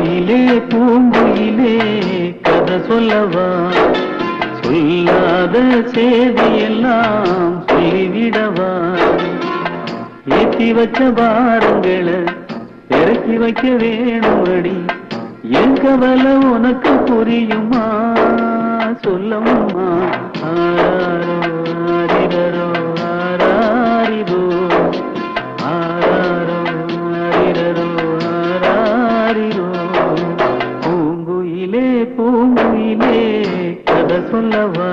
பூங்குயிலே பூங்குயிலே கதை சொல்லவா சொல்லாத செய்தியெல்லாம் சொல்லிவிடவா ஏற்றி வச்ச பாரங்களை இறக்கி வைக்க வேணுமடி என் கவலை உனக்கு புரியுமா சொல்லம்மா ஆராரோ ஆரிரரோ ஆராரிரோ ஆராரோ ஆரிரரோ ஆராரிரோ பூங்குயிலே பூங்குயிலே கதை சொல்லவா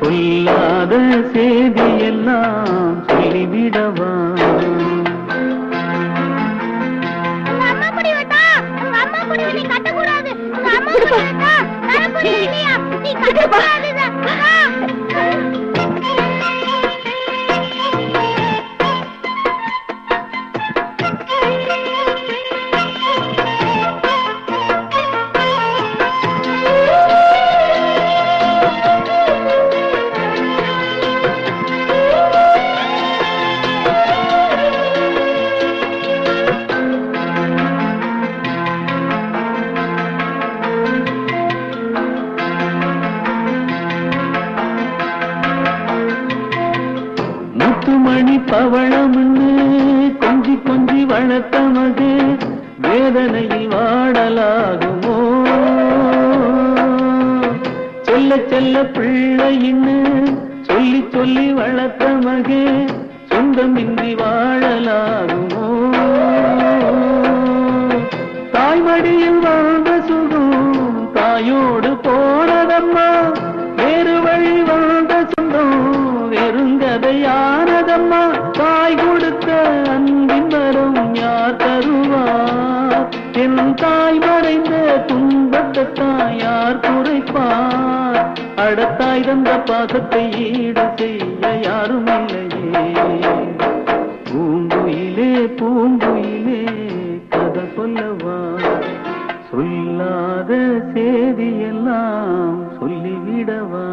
சொல்லாத செய்தியெல்லாம் சொல்லிவிடவா மணி பவளம்னு கொஞ்சி கொஞ்சி வளர்த்த மது வேதனையில் வாடலாகுமோ செல்ல செல்ல பிள்ளைன்னு சொல்லி சொல்லி வளர்த்த மகே சொந்தமின்றி வாழலாகுமோ தாய்மடியில் வாழ்ந்த சுகம் தாயோடு போனதம்மா வேறு வழி வாழ்ந்த சொந்தம் வெறுங்கதையானதம்மா தாய் கொடுத்த அன்பின் வரும் யார் தருவார் என் தாய் மறைந்த துன்பத்தை தாயார் குறைப்பார் அடத்தாய் தந்த பாசத்தை ஈடு செய்ய யாரும் இல்லையே பூங்குயிலே பூங்குயிலே கதை சொல்லவா சொல்லாத செய்தியெல்லாம் சொல்லிவிடவா